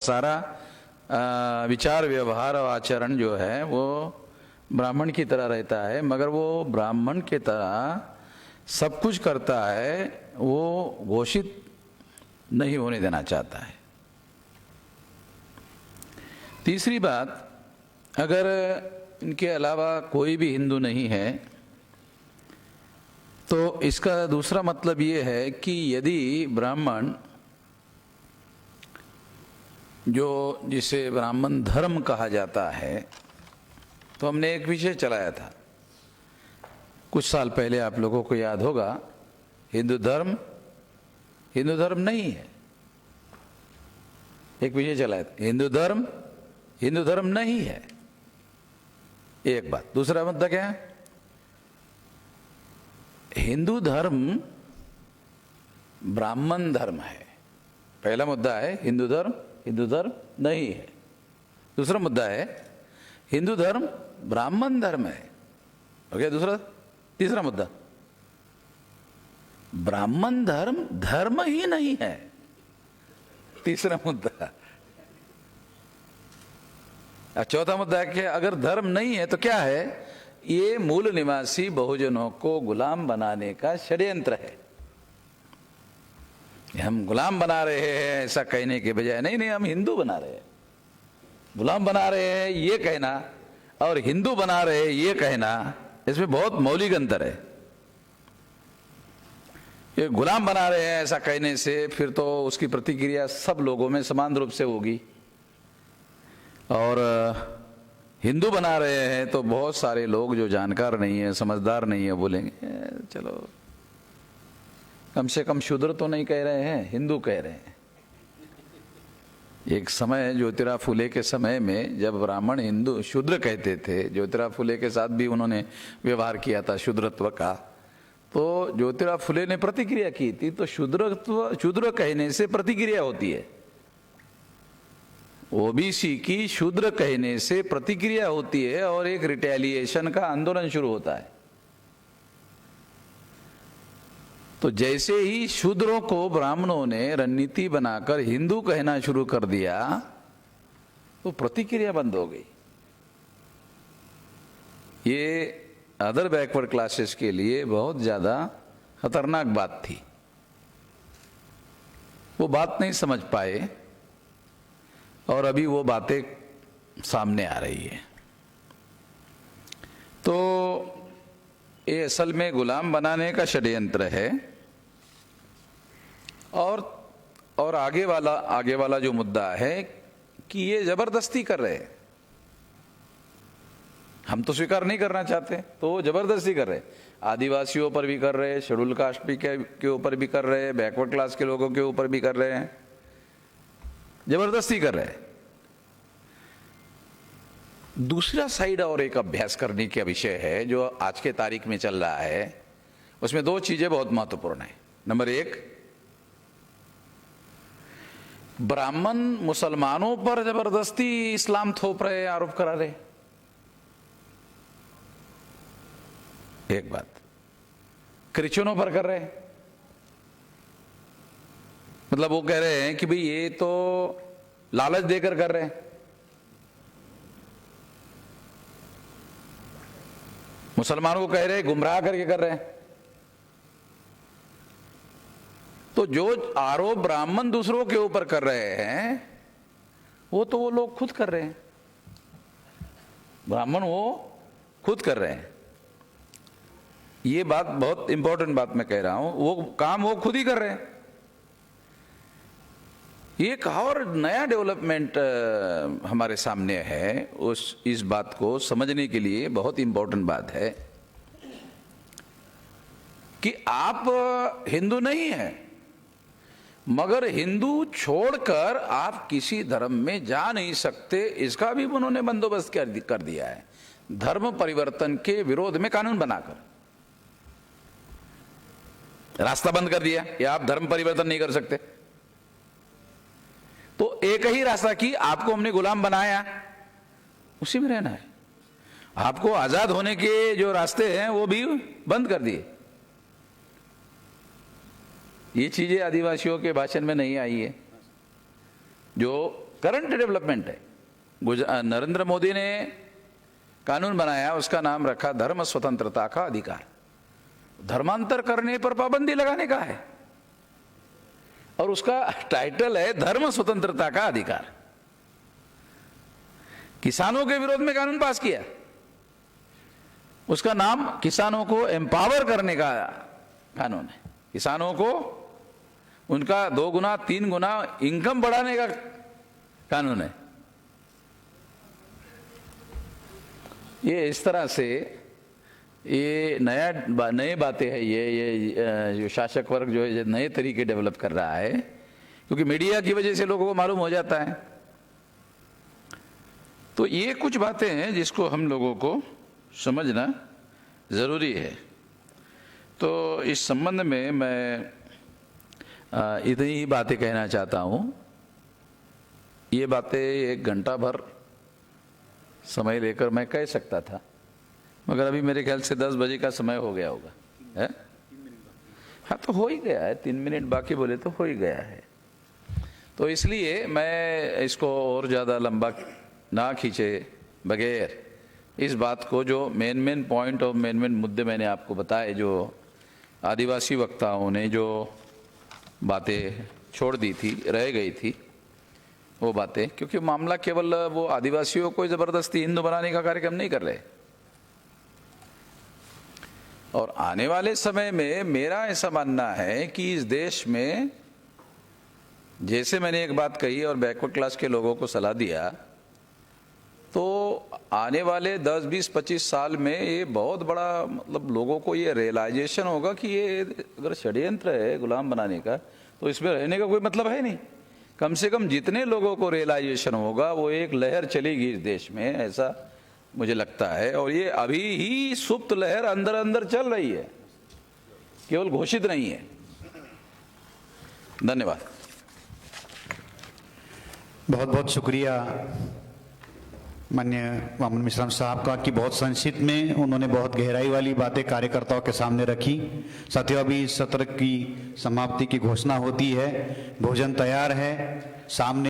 सारा विचार व्यवहार और आचरण जो है वो ब्राह्मण की तरह रहता है, मगर वो ब्राह्मण की तरह सब कुछ करता है, वो घोषित नहीं होने देना चाहता है। तीसरी बात, अगर इनके अलावा कोई भी हिंदू नहीं है तो इसका दूसरा मतलब ये है कि यदि ब्राह्मण, जो जिसे ब्राह्मण धर्म कहा जाता है, तो हमने एक विषय चलाया था कुछ साल पहले, आप लोगों को याद होगा। हिंदू धर्म नहीं है। एक विषय चलाया था, हिंदू धर्म नहीं है, एक बात। दूसरा मुद्दा क्या है? हिंदू धर्म ब्राह्मण धर्म है। पहला मुद्दा है हिंदू धर्म नहीं है। दूसरा मुद्दा है हिंदू धर्म ब्राह्मण धर्म है। ओके, तीसरा मुद्दा, ब्राह्मण धर्म ही नहीं है। तीसरा मुद्दा। चौथा मुद्दा है कि अगर धर्म नहीं है तो क्या है? ये मूल निवासी बहुजनों को गुलाम बनाने का षड्यंत्र है। हम गुलाम बना रहे हैं ऐसा कहने के बजाय, नहीं हम हिंदू बना रहे हैं। गुलाम बना रहे हैं ये कहना और हिंदू बना रहे हैं ये कहना, इसमें बहुत मौलिक अंतर है। ये गुलाम बना रहे हैं ऐसा कहने से फिर तो उसकी प्रतिक्रिया सब लोगों में समान रूप से होगी, और हिंदू बना रहे हैं तो बहुत सारे लोग जो जानकार नहीं है, समझदार नहीं है, बोलेंगे चलो कम से कम शूद्र तो नहीं कह रहे हैं, हिंदू कह रहे हैं। एक समय ज्योतिराव फुले के समय में जब ब्राह्मण हिंदू शूद्र कहते थे, ज्योतिराव फुले के साथ भी उन्होंने व्यवहार किया था शूद्रत्व का, तो ज्योतिराव फुले ने प्रतिक्रिया की थी। तो शूद्र कहने से प्रतिक्रिया होती है, ओबीसी की शूद्र कहने से प्रतिक्रिया होती है और एक रिटेलिएशन का आंदोलन शुरू होता है। तो जैसे ही शूद्रों को ब्राह्मणों ने रणनीति बनाकर हिंदू कहना शुरू कर दिया तो प्रतिक्रिया बंद हो गई। ये अदर बैकवर्ड क्लासेस के लिए बहुत ज्यादा खतरनाक बात थी। वो बात नहीं समझ पाए और अभी वो बातें सामने आ रही है। तो ये असल में गुलाम बनाने का षड्यंत्र है। और आगे वाला जो मुद्दा है कि ये जबरदस्ती कर रहे हैं। हम तो स्वीकार नहीं करना चाहते, तो वो जबरदस्ती कर रहे हैं। आदिवासियों पर भी कर रहे हैं, शेड्यूल कास्ट के ऊपर भी कर रहे हैं, बैकवर्ड क्लास के लोगों के ऊपर भी कर रहे हैं, जबरदस्ती कर रहे हैं। दूसरा साइड और एक अभ्यास करने का विषय है जो आज के तारीख में चल रहा है। उसमें दो चीजें बहुत महत्वपूर्ण है। नंबर एक, ब्राह्मण मुसलमानों पर जबरदस्ती इस्लाम थोप रहे, आरोप करा रहे। एक बात, क्रिश्चियनों पर कर रहे, मतलब वो कह रहे हैं कि भाई ये तो लालच देकर कर रहे हैं। मुसलमानों को कह रहे हैं गुमराह करके कर रहे हैं। तो जो आरोप ब्राह्मण दूसरों के ऊपर कर रहे हैं वो लोग खुद कर रहे हैं। ब्राह्मण वो खुद कर रहे हैं। ये बात बहुत इंपॉर्टेंट बात मैं कह रहा हूं, वो काम वो खुद ही कर रहे हैं। एक और नया डेवलपमेंट हमारे सामने है, इस बात को समझने के लिए बहुत इंपॉर्टेंट बात है कि आप हिंदू नहीं हैं, मगर हिंदू छोड़कर आप किसी धर्म में जा नहीं सकते, इसका भी उन्होंने बंदोबस्त कर दिया है। धर्म परिवर्तन के विरोध में कानून बनाकर रास्ता बंद कर दिया कि आप धर्म परिवर्तन नहीं कर सकते। तो एक ही रास्ता कि आपको हमने गुलाम बनाया, उसी में रहना है। आपको आजाद होने के जो रास्ते हैं वो भी बंद कर दिए। ये चीजें आदिवासियों के भाषण में नहीं आई है। जो करंट डेवलपमेंट है। नरेंद्र मोदी ने कानून बनाया, उसका नाम रखा धर्म स्वतंत्रता का अधिकार। धर्मांतर करने पर पाबंदी लगाने का है और उसका टाइटल है धर्म स्वतंत्रता का अधिकार। किसानों के विरोध में कानून पास किया, उसका नाम किसानों को एम्पावर करने का कानून है। किसानों को उनका 2 गुना 3 गुना इनकम बढ़ाने का कानून है। ये इस तरह से ये नए बातें हैं। ये जो शासक वर्ग जो है नए तरीके डेवलप कर रहा है, क्योंकि मीडिया की वजह से लोगों को मालूम हो जाता है। तो ये कुछ बातें हैं जिसको हम लोगों को समझना जरूरी है। तो इस संबंध में मैं इतनी ही बातें कहना चाहता हूँ। ये बातें 1 घंटा भर समय लेकर मैं कह सकता था, मगर अभी मेरे ख्याल से 10 बजे का समय हो गया होगा, है? हाँ, तो हो ही गया है, 3 मिनट बाकी बोले तो हो ही गया है। तो इसलिए मैं इसको और ज़्यादा लंबा ना खींचे बगैर इस बात को, जो मेन पॉइंट और मेन मुद्दे मैंने आपको बताए, जो आदिवासी वक्ताओं ने जो बातें छोड़ दी थी, रह गई थी वो बातें, क्योंकि मामला केवल वो आदिवासियों को ज़बरदस्ती हिंदू बनाने का कार्यक्रम नहीं कर रहे। और आने वाले समय में मेरा ऐसा मानना है कि इस देश में, जैसे मैंने एक बात कही और बैकवर्ड क्लास के लोगों को सलाह दिया, तो आने वाले 10, 20, 25 साल में ये बहुत बड़ा, मतलब लोगों को ये रियलाइजेशन होगा कि ये अगर षड्यंत्र है गुलाम बनाने का, तो इसमें रहने का कोई मतलब है नहीं। कम से कम जितने लोगों को रियलाइजेशन होगा, वो एक लहर चलेगी इस देश में, ऐसा मुझे लगता है। और ये अभी ही सुप्त लहर अंदर अंदर चल रही है, केवल घोषित नहीं है। धन्यवाद। बहुत बहुत शुक्रिया माननीय वामन मिश्रा साहब का कि बहुत संक्षिप्त में उन्होंने बहुत गहराई वाली बातें कार्यकर्ताओं के सामने रखी। साथियों, अभी सत्र की समाप्ति की घोषणा होती है। भोजन तैयार है सामने।